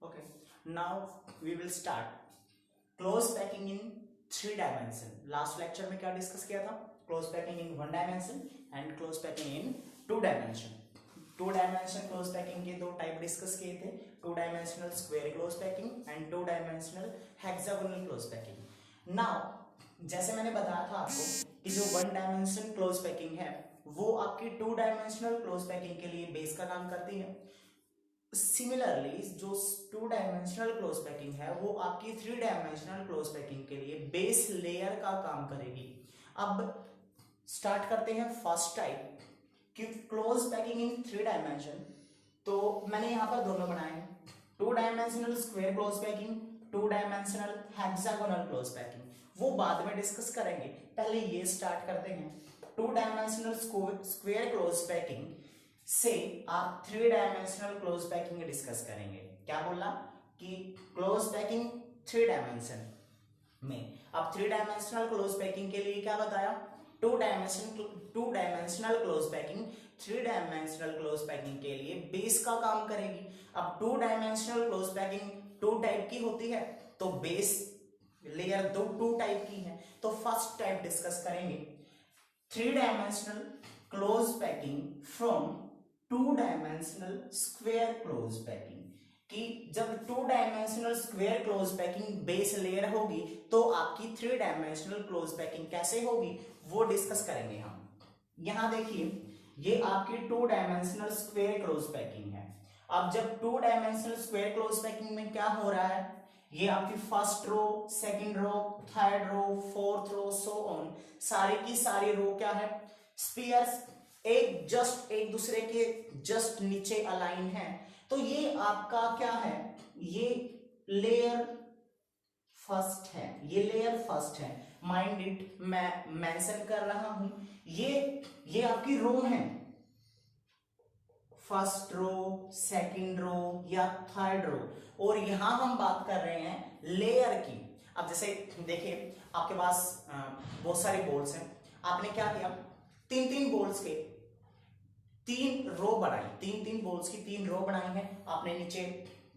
Okay, now we will start close packing in 3 dimension. Last lecture में क्या discuss किया था? Close packing in 1 dimension and close packing in 2 dimension. 2 dimension close packing के दो type discuss किए थे, 2 dimensional square close packing and 2 dimensional hexagonal close packing. Now जैसे मैंने बताया था आपको कि जो 1 dimension close packing है वो आपकी 2 dimensional close packing के लिए बेस का काम करती है. सिमिलरली जो 2 dimensional क्लोज पैकिंग है वो आपकी 3 dimensional क्लोज पैकिंग के लिए बेस लेयर का काम करेगी. अब स्टार्ट करते हैं फर्स्ट टाइप कि क्लोज पैकिंग इन 3 dimension. तो मैंने यहां पर दोनों बनाए हैं, 2 dimensional square close packing, 2 dimensional hexagonal close packing. वो बाद में डिस्कस करेंगे, पहले ये स्टार्ट करते हैं. 2 dimensional स्क्वायर क्लोज पैकिंग से आप 3 dimensional क्लोज पैकिंग डिस्कस करेंगे. क्या बोला कि क्लोज पैकिंग 3 dimension में. अब 3 dimensional क्लोज पैकिंग के लिए क्या बताया? 2 dimensional close packing 3 dimensional close packing के लिए बेस का काम करेगी. अब 2 dimensional क्लोज पैकिंग 2 टाइप की होती है, तो बेस लेयर 2 टाइप की है. तो फर्स्ट टाइप डिस्कस करेंगे 3 dimensional close packing from 2 dimensional square close packing. कि जब 2 dimensional square close packing base layer होगी तो आपकी 3 dimensional क्लोज पैकिंग कैसे होगी वो डिस्कस करेंगे हम. यहां देखिए ये आपकी 2 dimensional स्क्वायर क्लोज पैकिंग है. अब जब 2 dimensional स्क्वायर क्लोज पैकिंग में क्या हो रहा है, ये आपकी first row, second row, third row, fourth row, so on, सारी की सारी रो क्या है, स्फीयर्स एक दूसरे के जस्ट नीचे अलाइन है. तो ये आपका क्या है, ये लेयर फर्स्ट है, ये लेयर फर्स्ट है. माइंड इट, मैं मेंशन कर रहा हूं, ये आपकी रो है, फर्स्ट रो, सेकंड रो या थर्ड रो. और यहां हम बात कर रहे हैं लेयर की. अब जैसे देखिए आपके पास बहुत सारे बोल्स हैं, आपने क्या किया, तीन बोल्स के 3 रो बनाई, 3 बोल्स की 3 रो बनाई है. आपने नीचे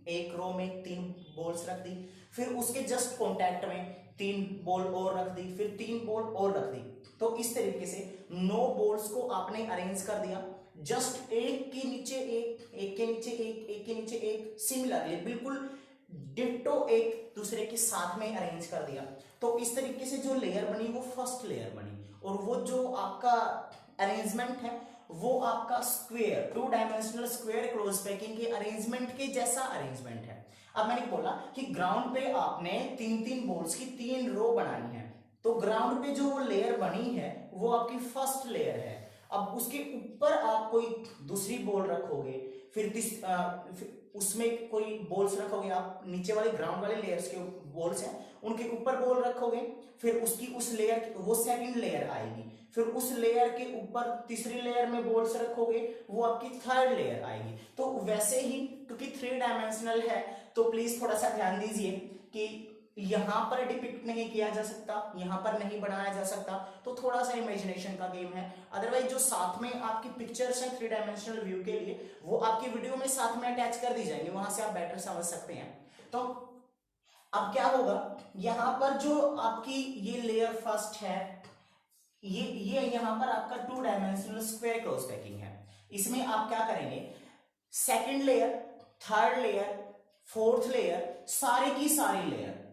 एक रो में 3 बोल्स रख दी, फिर उसके जस्ट कॉन्टैक्ट में 3 बोल और रख दी, फिर 3 बोल और रख दी. तो इस तरीके से 9 बोल्स को आपने अरेंज कर दिया, जस्ट एक के नीचे एक के नीचे एक के नीचे एक, सिमिलरली बिल्कुल डिट्टो एक दूसरे के साथ में अरेंज कर दिया. तो इस तरीके से जो लेयर बनी वो फर्स्ट लेयर बनी. और वो जो आपका अरेंजमेंट है वो आपका square 2 dimensional square close packing के अरेंजमेंट के जैसा अरेंजमेंट है. अब मैंने बोला कि ग्राउंड पे आपने 3 बोल्स की 3 रो बनाई है, तो ग्राउंड पे जो वो लेयर बनी है वो आपकी फर्स्ट लेयर है. अब उसके ऊपर आप कोई दूसरी बोल रखोगे, फिर उसमें कोई बोल्स रखोगे, आप नीचे वाले ग्राउंड वाले लेयर्स के बोल्स हैं उनके ऊपर बोल रखोगे, फिर उसकी उस लेयर वो सेकंड लेयर आएगी, फिर उस लेयर के ऊपर तीसरी लेयर में बोल्स रखोगे, वो आपकी थर्ड लेयर आएगी. तो वैसे ही क्योंकि 3 dimensional है तो प्लीज थोड़ा सा ध्यान दीजिए कि यहां पर डिपिक्ट नहीं किया जा सकता, यहां पर नहीं बनाया जा सकता, तो थोड़ा सा इमेजिनेशन का गेम है. अदरवाइज जो साथ में आपकी पिक्चर्स हैं 3 dimensional व्यू के लिए वो आपकी वीडियो में साथ में अटैच कर दी जाएंगी, वहां से आप बेटर समझ सकते हैं. तो अब क्या होगा, यहां पर जो आपकी ये लेयर फर्स्ट है, ये यहां पर आपका 2 dimensional स्क्वायर क्लोज पैकिंग है. इसमें आप क्या करेंगे, second layer, third layer, fourth layer, सारी की सारी layer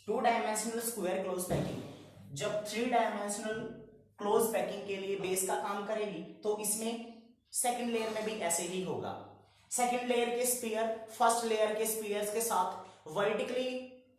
2 dimensional square close packing जब 3 dimensional क्लोज पैकिंग के लिए बेस का काम करेगी तो इसमें सेकंड लेयर में भी ऐसे ही होगा. सेकंड लेयर के स्फीयर फर्स्ट लेयर के स्फीयर्स के साथ वर्टिकली,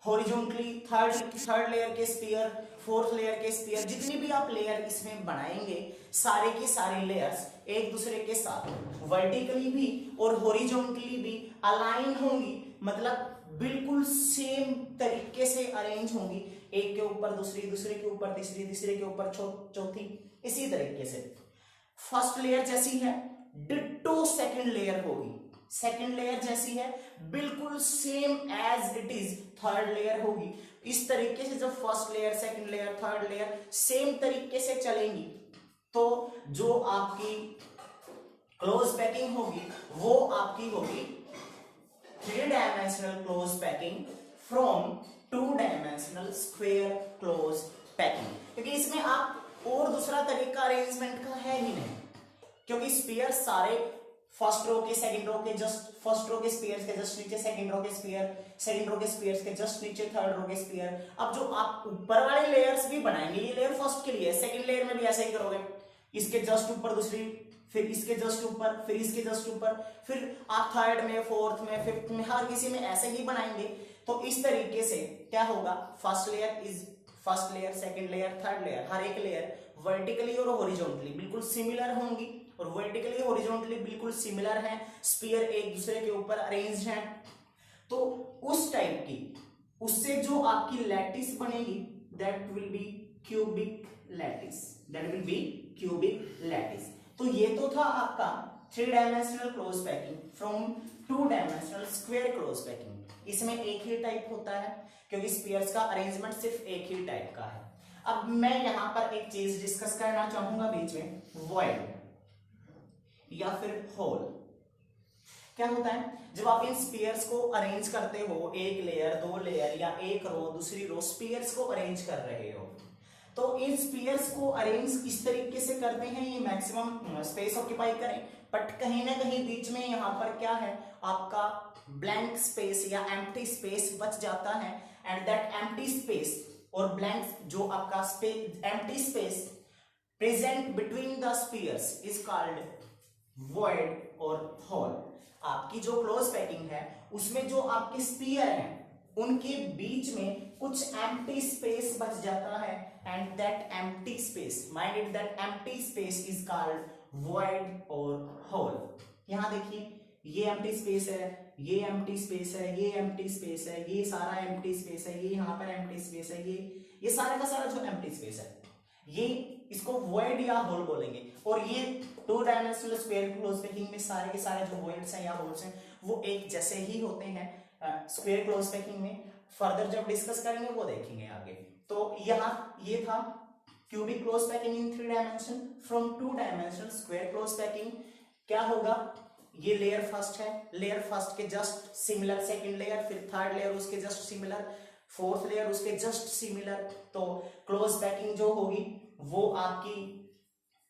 हॉरिजॉन्टली, थर्ड लेयर के स्फीयर, फोर्थ लेयर के स्फीयर, जितनी भी आप लेयर इसमें बनाएंगे सारे की सारी लेयर्स एक दूसरे के साथ वर्टिकली भी और हॉरिजॉन्टली भी अलाइन होंगी, मतलब बिल्कुल सेम तरीके से अरेंज होंगी, एक के ऊपर दूसरी, दूसरे के ऊपर तीसरी, तीसरे के ऊपर चौथी, इसी तरीके से. फर्स्ट लेयर जैसी है डिट्टो सेकंड लेयर होगी, सेकंड लेयर जैसी है बिल्कुल same as it is third layer होगी. इस तरीके से जब first layer, second layer, third layer same तरीके से चलेंगी तो जो आपकी क्लोज पैकिंग होगी वो आपकी होगी 3 dimensional close packing from two dimensional square close packing, क्योंकि इसमें आप और दूसरा तरीका अरेंजमेंट का है ही नहीं, क्योंकि स्पीयर सारे फर्स्ट रो के सेकंड रो के जस्ट फर्स्ट रो के स्पीयर्स के जस्ट नीचे सेकंड रो के स्पीयर, सेकंड रो के स्पीयर्स के जस्ट नीचे थर्ड रो के स्पीयर। अब जो आप ऊपर वाले लेयर्स भी बनाएंगे, ये लेयर फर्स्ट के लिए है, सेकंड लेयर में भी ऐसे ही करोगे, इसके जस्ट ऊपर दूसरी, फिर इसके जस्ट ऊपर, फिर इसके जस्ट ऊपर, फिर आप थर्ड में, फोर्थ में, फिफ्थ में, हर किसी में ऐसे ही बनाएंगे। तो इस तरीके से क्या होगा, first layer, second layer, third layer, हर एक लेयर वर्टिकली और हॉरिजॉन्टली बिल्कुल सिमिलर होंगी, और वर्टिकली हॉरिजॉन्टली बिल्कुल सिमिलर हैं, स्फीयर एक दूसरे के ऊपर अरेंज्ड हैं। तो उस टाइप की, उससे जो आपकी लैटिस बनेगी that will be cubic lattice, तो ये तो था आपका three dimensional close packing from two dimensional square close packing. इसमें एक ही टाइप होता है, क्योंकि स्पीयर्स का अरेंजमेंट सिर्फ एक ही टाइप का है। अब मैं यहां पर एक चीज डिस्कस करना चाहूंगा बीच में, वॉइड या फिर होल। क्या होता है, जब आप इन स्पीयर्स को अरेंज करते हो, एक लेयर, दो लेयर, या एक रो दूसरी रो, स्पीयर्स को अरेंज कर रहे हो, तो इन स्पीयर्स को अरेंज इस तरीके से करते हैं ये मैक्सिमम स्पेस ऑक्यूपाई करें, बट कहीं ना कहीं बीच में यहाँ पर क्या है, आपका ब्लैंक स्पेस या एम्प्टी स्पेस बच जाता है, एंड दैट एम्प्टी स्पेस और ब्लैंक जो आपका empty space present between the spheres is called void और होल। आपकी जो क्लोज पैकिंग है उसमें जो आपके स्पीयर हैं उनके बीच में कुछ एम्प्टी स्पेस बच जाता है, and that empty space, mind it, that empty space is called void और होल। यहां देखिए, ये एम्प्टी स्पेस है, ये एम्प्टी स्पेस है, ये एम्प्टी स्पेस है, ये सारा एम्प्टी स्पेस है, ये यहाँ पर एम्प्टी स्पेस है, ये सारा का सारा जो एम्प्टी स्पेस है, ये इसको वॉइड या होल बोलेंगे। और ये to dimensional square close packing में सारे के सारे जो वॉइड्स हैं या होल्स हैं वो एक जैसे ही होते हैं। स्क्वायर क्लोज पैकिंग में फर्दर जब डिस्कस करेंगे वो देखेंगे आगे। तो यहाँ ये था cubic close packing in three dimension from two dimensional square close packing. क्या होगा, ये लेयर फर्स्ट है, लेयर फर्स्ट के जस्ट सिमिलर सेकंड लेयर, फिर थर्ड लेयर उसके जस्ट सिमिलर, फोर्थ लेयर उसके जस्ट सिमिलर। तो क्लोज पैकिंग जो होगी वो आपकी,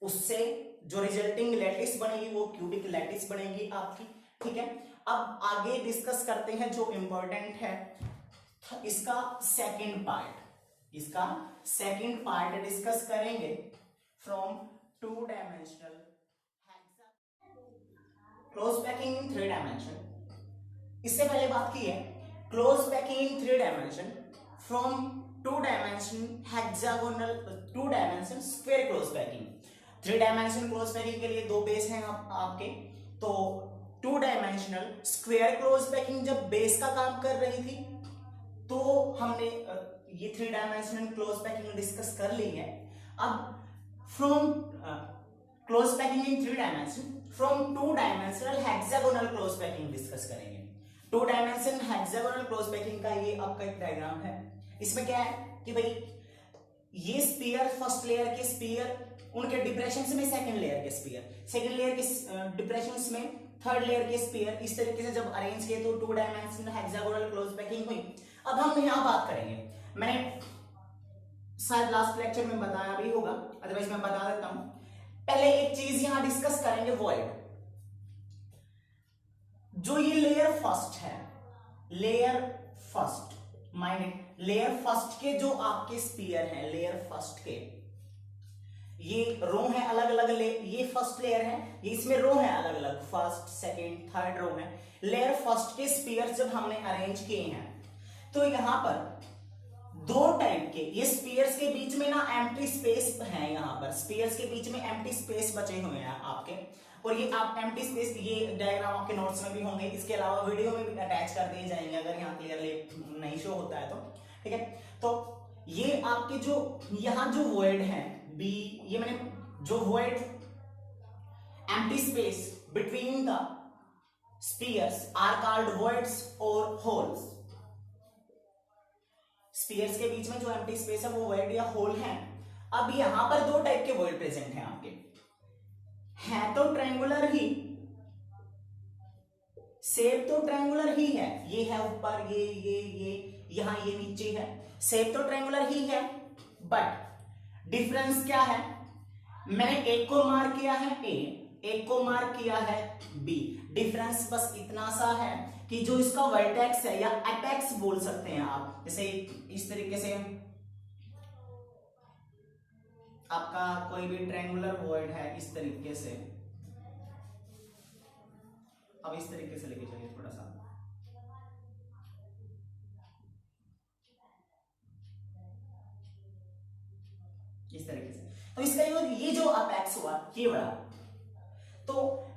उससे जो रिजल्टिंग लैटिस बनेगी वो क्यूबिक लैटिस बनेगी आपकी। ठीक है, अब आगे डिस्कस करते हैं जो इंपॉर्टेंट है इसका सेकंड पार्ट डिस्कस करेंगे from two dimensional close packing in three dimension. इससे पहले बात की है close packing in three dimension from two dimension hexagonal, two dimension square close packing. Three dimension close packing के लिए दो बेस हैं आपके। तो two dimensional square close packing जब बेस का काम कर रही थी तो हमने ये three dimensional close packing discuss कर ली है। अब from close packing in three dimension from two dimensional hexagonal close packing discuss करेंगे। Two dimension hexagonal close packing का ये आपका एक डायग्राम है। इसमें क्या है कि भाई ये स्पीयर, फर्स्ट लेयर के स्पीयर उनके डिप्रेशन में सेकंड लेयर के स्पीयर, सेकंड लेयर के डिप्रेशन में थर्ड लेयर के स्पीयर, इस तरीके से जब अरेंज किए तो two dimensional hexagonal close packing हुई। अब हम यहाँ बात करेंगे, मैंने शायद लास्ट लेक्चर में बताया भी होगा, अदरवाइज मैं बता देता हूं। पहले एक चीज यहां डिस्कस करेंगे, वॉइड। जो ये लेयर फर्स्ट है, layer first, mind layer first के जो आपके स्पीयर हैं, लेयर फर्स्ट के ये रो है अलग अलग, ये फर्स्ट लेयर है, ये इसमें रो है अलग अलग, फर्स्ट सेकंड थर्ड रो है। लेयर फर्स्ट के स्पीयर जब हमने अरेंज किए हैं तो यहां पर दो टाइप के, ये स्पीयर्स के बीच में ना एम्प्टी स्पेस है, यहां पर स्पीयर्स के बीच में एम्प्टी स्पेस बचे हुए हैं आपके, और ये आप एम्प्टी स्पेस, ये डायग्राम आपके नोट्स में भी होंगे, इसके अलावा वीडियो में भी अटैच कर दिए जाएंगे अगर यहाँ क्लियरली नहीं शो होता है तो। ठीक है, तो ये आपके जो यहां जो वॉइड है बी, ये मैंने जो void empty space between the spheres are called voids और होल्स। स्पीयर्स के बीच में जो एम्प्टी स्पेस है वो वॉइड या होल है। अब यहां पर दो टाइप के वॉइड प्रेजेंट हैं आपके, है तो ट्रायंगुलर ही, शेप तो ट्रायंगुलर ही है, ये है ऊपर, ये यहां ये नीचे है, शेप तो ट्रायंगुलर ही है, बट डिफरेंस क्या है, मैंने एक को मार्क किया है ए, एक को मार्क किया है बी, डिफरेंस बस इतना सा है कि जो इसका वर्टेक्स है या एपेक्स बोल सकते हैं आप, जैसे इस तरीके से आपका कोई भी ट्रायंगुलर वॉइड है इस तरीके से, अब इस तरीके से लेके चलिए थोड़ा सा, इस तरीके से, तो इसका ये जो अपेक्स हुआ ये बड़ा, तो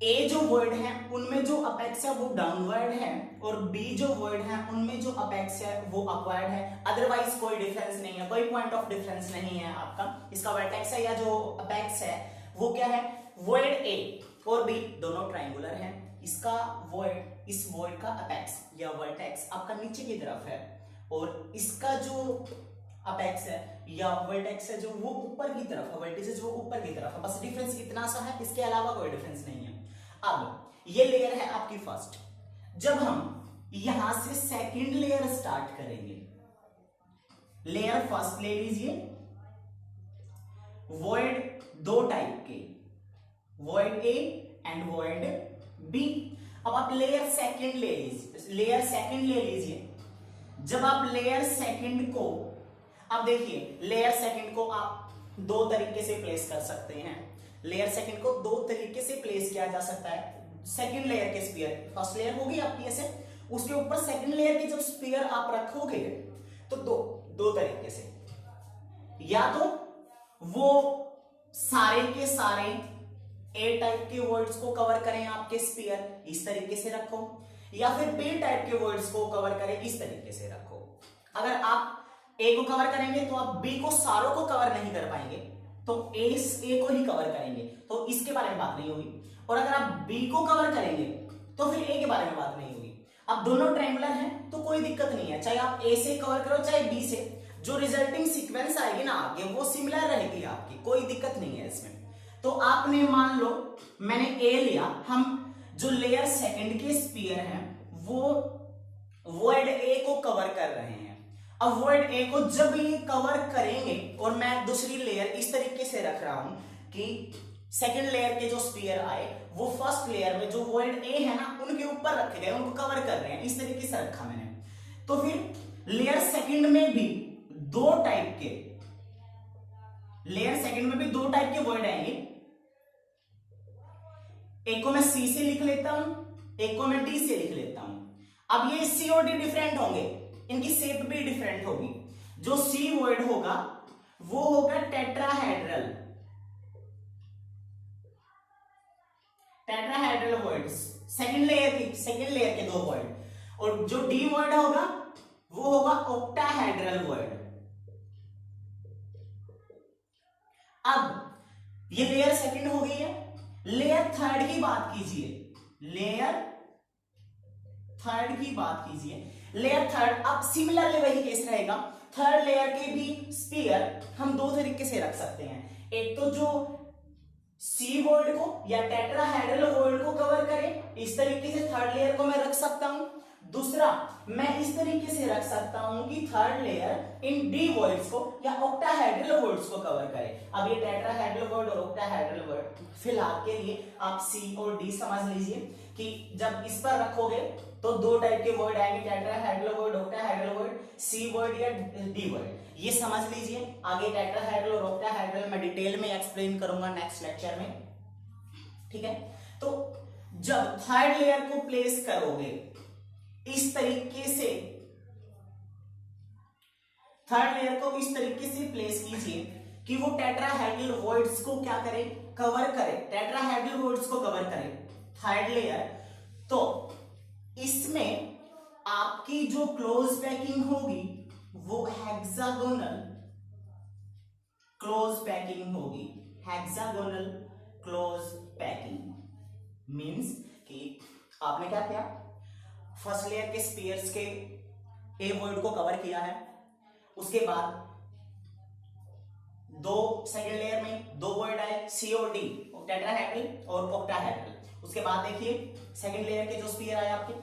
ए जो वर्ड है उनमें जो अपेक्स है वो डाउनवर्ड है और बी जो वर्ड है उनमें जो अपेक्स है वो अपवर्ड है, अदरवाइज कोई डिफरेंस नहीं है, कोई पॉइंट ऑफ डिफरेंस नहीं है आपका, इसका वर्टेक्स है या जो अपेक्स है वो क्या है, वर्ड ए और बी दोनों ट्रायंगुलर है, इसका वर्ड, इस वर्ड का अपेक्स या वर्टेक्स आपका नीचे की तरफ है और इसका जो अपेक्स है या वर्टेक्स है जो वो ऊपर की तरफ है, वर्टिसेस वो ऊपर की तरफ है, बस डिफरेंस इतना सा है, इसके अलावा कोई डिफरेंस नहीं है। अब ये लेयर है आपकी फर्स्ट, जब हम यहां से सेकंड लेयर स्टार्ट करेंगे, लेयर फर्स्ट ले लीजिए, वॉइड दो टाइप के, void A and void B. अब आप लेयर सेकंड ले लीजिए, लेयर सेकंड ले लीजिए, जब आप लेयर सेकंड को, अब देखिए लेयर सेकंड को आप दो तरीके से प्लेस कर सकते हैं, लेयर सेकंड को दो तरीके से प्लेस किया जा सकता है, सेकंड लेयर के स्फीयर, फर्स्ट लेयर होगी आपकी ऐसे, उसके ऊपर सेकंड लेयर के जब स्फीयर आप रखोगे तो दो तरीके से, या तो वो सारे के सारे ए टाइप के वर्ड्स को कवर करें आपके स्फीयर, इस तरीके से रखो, या फिर बी टाइप के वर्ड्स को कवर करें, इस तरीके से रखो। अगर आप ए को कवर करेंगे तो आप बी को सारों को कवर नहीं कर पाएंगे, तो ए को ही कवर करेंगे, तो इसके बारे में बात नहीं होगी, और अगर आप बी को कवर करेंगे तो फिर ए के बारे में बात नहीं होगी। अब दोनों ट्रायंगुलर हैं तो कोई दिक्कत नहीं है, चाहे आप ए से कवर करो चाहे बी से, जो रिजल्टिंग सीक्वेंस आएगी ना आगे वो सिमिलर रहेगी आपकी, कोई दिक्कत नहीं है इसमें। तो आपने मान लो मैंने ए लिया, हम जो लेयर सेकंड के स्फीयर हैं वो वर्ड ए को कवर कर रहे हैं, अब वर्ड ए को जब ये कवर करेंगे और मैं दूसरी लेयर इस तरीके से रख रहा हूं कि सेकंड लेयर के जो स्फीयर आए वो फर्स्ट लेयर में जो वर्ड ए है ना उनके ऊपर रखे गए, उनको कवर कर रहे हैं, इस तरीके से रखा मैंने। तो फिर लेयर सेकंड में भी दो टाइप के, लेयर सेकंड में भी दो टाइप के वर्ड आएंगे, एक को मैं सी से लिख लेता हूं, एक को मैं डी से लिख लेता हूं। अब ये सी और डी डिफरेंट होंगे, इनकी शेप भी डिफरेंट होगी, जो सी वर्ड होगा वो होगा tetrahedral, tetrahedral words, second layer के दो वर्ड, और जो डी वर्ड होगा वो होगा ऑक्टाहेड्रल वर्ड। अब ये लेयर सेकंड हो गई है, लेयर थर्ड की बात कीजिए, लेयर थर्ड की बात कीजिए, लेयर थर्ड, अब सिमिलरली वही केस रहेगा, थर्ड लेयर के भी स्फीयर हम दो तरीके से रख सकते हैं, एक तो जो सी वर्ड को या टेट्राहेड्रल वर्ड को कवर करे, इस तरीके से थर्ड लेयर को मैं रख सकता हूं, दूसरा मैं इस तरीके से रख सकता हूं कि third layer in D words को या ऑक्टाहेड्रल वर्ड्स को कवर करे। अब ये टेट्राहेड्रल वर्ड और ऑक्टाहेड्रल वर्ड फिलहाल के लिए आप सी और डी समझ लीजिए कि जब इस पर रखोगे तो दो टाइप के वर्ड आएंगे, टेट्राहेड्रल वर्ड, ऑक्टाहेड्रल वर्ड, सी वर्ड या डी वर्ड, ये समझ लीजिए। आगे टेट्राहेड्रल और ऑक्टाहेड्रल मैं डिटेल में एक्सप्लेन करूंगा नेक्स्ट लेक्चर में, ठीक है। तो जब थर्ड लेयर को प्लेस करोगे इस तरीके से, थर्ड लेयर को इस तरीके से प्लेस कीजिए कि वो टेट्राहेड्रल वर्ड्स को क्या करे, कवर करे, टेट्राहेड्रल वर्ड्स को कवर करे थर्ड लेयर। तो इसमें आपकी जो क्लोज पैकिंग होगी वो हेक्सागोनल क्लोज पैकिंग होगी, हेक्सागोनल क्लोज पैकिंग मींस कि आपने क्या किया, फर्स्ट लेयर के स्फीयर्स के ए वर्ड को कवर किया है, उसके बाद दो सेकंड लेयर में दो वर्ड आए सी और डी, टेट्राहेड्रल और ऑक्टाहेड्रल, उसके बाद देखिए सेकंड लेयर के जो स्फीयर आए आपके,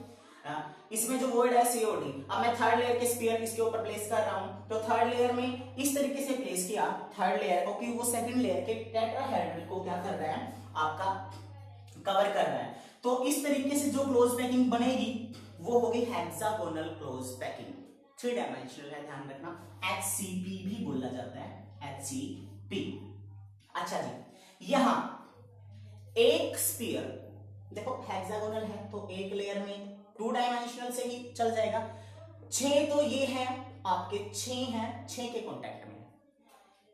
इसमें जो वॉइड है सीओडी। अब मैं थर्ड लेयर के स्फीयर इसके ऊपर प्लेस कर रहा हूं, तो थर्ड लेयर में इस तरीके से प्लेस किया थर्ड लेयर को कि वो सेकंड लेयर के टेट्राहेड्रल को क्या कर रहा है आपका कवर कर रहा है। तो इस तरीके से जो क्लोज पैकिंग बनेगी वो होगी हेक्सागोनल क्लोज पैकिंग, 3 डायमेंशनल है, ध्यान रखना। HCP भी बोला जाता है, HCP। अच्छा जी, यहां एक स्फीयर देखो हेक्सागोनल है तो एक लेयर में 2 डायमेंशनल से ही चल जाएगा। 6 तो ये है आपके 6 हैं, 6 के कांटेक्ट में,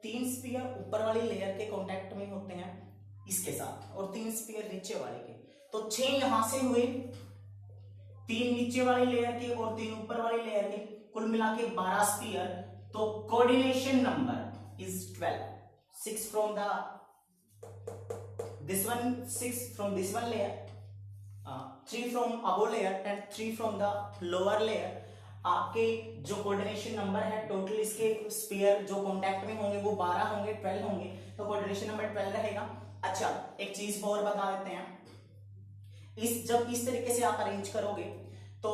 3 स्फीयर ऊपर वाली लेयर के कांटेक्ट में होते हैं इसके साथ और 3 स्फीयर नीचे वाले के, तो 6 यहां से हुए, 3 नीचे वाली लेयर के और 3 ऊपर वाली लेयर के, कुल मिला के 12 स्फीयर। तो coordination number is 12, 6 from the this one, 6 from this one layer, 3 from above layer and 3 from the lower layer। आपके जो कोऑर्डिनेशन नंबर है टोटल इसके स्फीयर जो कांटेक्ट में होंगे वो 12 होंगे, 12 होंगे, तो कोऑर्डिनेशन नंबर 12 रहेगा। अच्छा, एक चीज और बता देते हैं, जब इस तरीके से आप अरेंज करोगे तो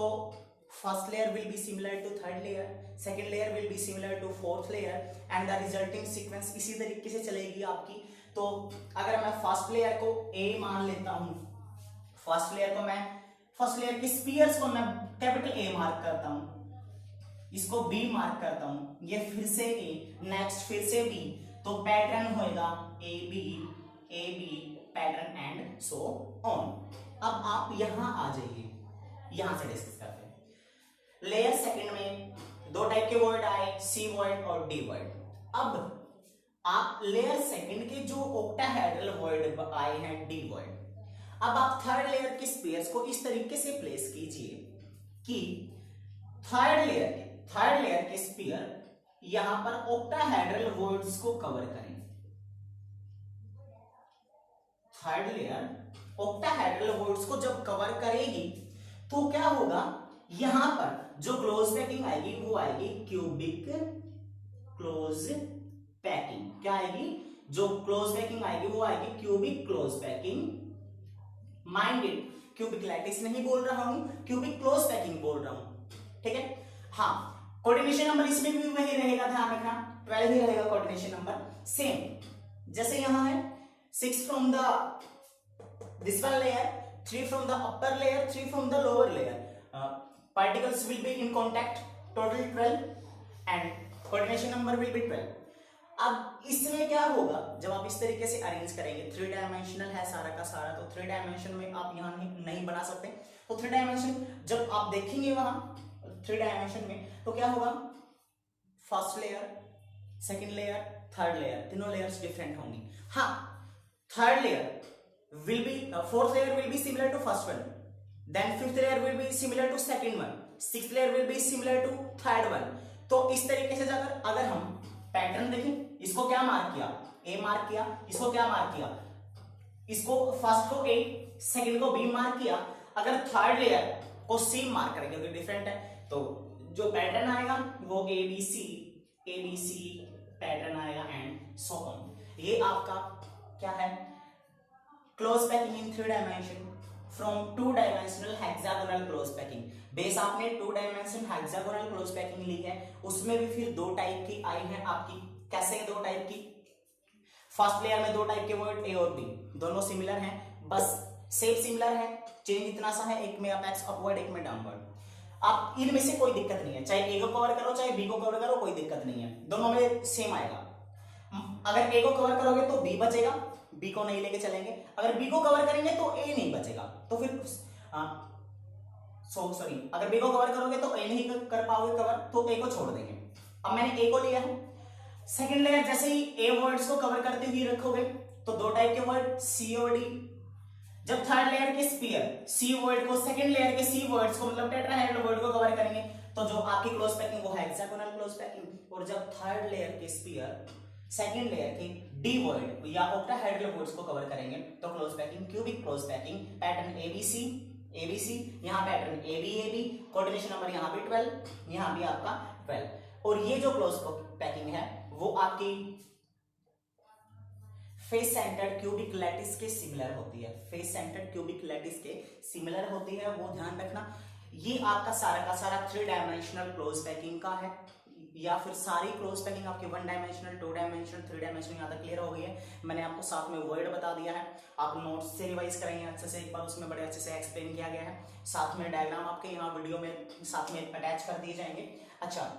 first layer will be similar to third layer, second layer will be similar to fourth layer and the resulting sequence इसी तरीके से चलेगी आपकी। तो अगर मैं फर्स्ट लेयर को A मान लेता हूं, फर्स्ट लेयर के स्फीयर्स को मैं कैपिटल A मार्क करता हूं, इसको B मार्क करता हूं, ये फिर से A, नेक्स्ट फिर से B, तो पैटर्न होएगा AB pattern and so on. अब आप यहां आ जाइए, यहां से डिस्कस करते हैं। लेयर सेकंड में 2 टाइप के वर्ड आए, C वर्ड और D वर्ड। अब आप लेयर सेकंड के जो ऑक्टाहेड्रल वर्ड आए हैं D वर्ड, अब आप थर्ड लेयर के स्पेयर्स को इस तरीके से प्लेस कीजिए कि थर्ड लेयर के स्पेयर यहां पर ऑक्टाहेड्रल वर्ड्स को कवर करें। थर्ड लेयर ऑक्टाहेड्रल वर्ड्स को जब कवर करेगी तो क्या होगा, यहां पर जो क्लोज पैकिंग आएगी वो आएगी क्यूबिक क्लोज पैकिंग। क्या आएगी, जो क्लोज पैकिंग आएगी वो आएगी cubic close packing. Minded, cubic lattice नहीं बोल रहा हूं, क्यूबिक क्लोज पैकिंग बोल रहा हूं, ठीक है। हाँ, कोऑर्डिनेशन नंबर इसमें भी वही रहेगा, ध्यान रखना 12 ही रहेगा कोऑर्डिनेशन नंबर। सेम जैसे यहां है 6 from the this one layer, 3 from the upper layer, 3 from the lower layer, particles will be in contact, total 12 and coordination number will be 12। अब इसमें क्या होगा, जब आप इस तरीके से अरेंज करेंगे, 3 डायमेंशनल है सारा का सारा, तो 3 डायमेंशन में आप यहां नहीं बना सकते, तो 3 डायमेंशन जब आप देखेंगे वहां 3 डायमेंशन में तो क्या होगा, first layer, second layer, third layer, तीनों लेयर्स डिफरेंट होंगी। हाँ, third layer will be fourth layer will be similar to first one, then fifth layer will be similar to second one, sixth layer will be similar to third one। तो इस तरीके से अगर हम pattern देखें, इसको क्या मार्क किया, A मार्क किया, इसको क्या मार्क किया, इसको फर्स्ट को A, सेकंड को B मार्क किया, अगर थर्ड लेयर को C मार्क करेंगे क्योंकि डिफरेंट है, तो जो पैटर्न आएगा वो ABC पैटर्न आएगा एंड सो ऑन। ये आपका क्या है, close packing in 3 dimension from 2 dimensional hexagonal close packing. Base आपने 2 डायमेंशन हेक्सागोनल क्लोज पैकिंग ली है, उसमें भी फिर 2 टाइप की आई है आपकी। कैसे 2 टाइप की, फर्स्ट लेयर में 2 टाइप के वर्ड A और B दोनों सिमिलर हैं, बस शेप सिमिलर है, चेंज इतना सा है, एक में अपेक्स अपवर्ड, एक में डाउनवर्ड। आप इनमें से कोई दिक्कत नहीं है, चाहे A को कवर करो चाहे B को कवर करो, कोई दिक्कत नहीं है, दोनों में सेम आएगा। अगर A को कवर करोगे तो B बचेगा, B को नहीं लेके चलेंगे, अगर B को कवर करेंगे तो A नहीं बचेगा, तो फिर सॉरी, अगर B को कवर करोगे तो A नहीं कर पाओगे कवर, तो A को छोड़ देंगे। अब मैंने A को लिया है, सेकंड लेयर जैसे ही A वर्ड्स को कवर करते हुए रखोगे तो 2 टाइप के वर्ड C और D। जब थर्ड लेयर के स्फीयर C वर्ड को सेकंड लेयर के C वर्ड्स को मतलब टेट्राहेड्रल वर्ड को कवर करेंगे तो जो आपकी क्लोज पैकिंग वो हेक्सागोनल क्लोज पैकिंग। और जब थर्ड लेयर के स्फीयर सेकंड लेयर के D वर्ड या ऑक्टाहेड्रल वर्ड्स को कवर करेंगे तो close packing, cubic close packing, pattern ABC, यहाँ पैटर्न AB, कोऑर्डिनेशन नंबर यहाँ भी 12, यहाँ भी आपका 12। और ये जो क्लोज पैकिंग है वो आपकी फेस सेंटर्ड क्यूबिक लैटिस के सिमिलर होती है, फेस सेंटर्ड क्यूबिक लैटिस के सिमिलर होती है, वो ध्यान रखना। ये आपका सारा का सारा 3 डायमेंशनल क्लोज पैकिंग का है, या फिर सारी क्लोज पैकिंग आपकी 1 डायमेंशनल, 2 डायमेंशनल, 3 डायमेंशनल यहाँ तक क्लियर हो गई है। मैंने आपको साथ में वर्ड बता दिया है, आप नोट्स से रिवाइज करेंगे अच्छे से, एक बार उसमें बड़े अच्छे से एक्सप्लेन किया गया है, साथ में डायग्राम आपके यहाँ वीडियो में साथ में अटैच कर दिए जाएंगे। अच्छा,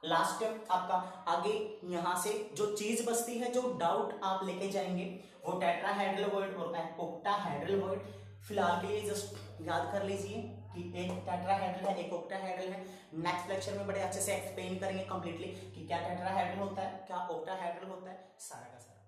लास्ट आपका आगे यहां से जो चीज बचती है, जो डाउट आप लेके जाएंगे, वो टेट्राहेड्रल वर्ड और ऑक्टाहेड्रल वर्ड। फिलहाल के लिए जस्ट याद कर लीजिए कि एक टेट्राहेड्रल है, एक ऑक्टाहेड्रल है। नेक्स्ट लेक्चर में बड़े अच्छे से एक्सप्लेन करेंगे कंप्लीटली कि क्या टेट्राहेड्रल होता है, क्या ऑक्टाहेड्रल होता है, सारा का सारा।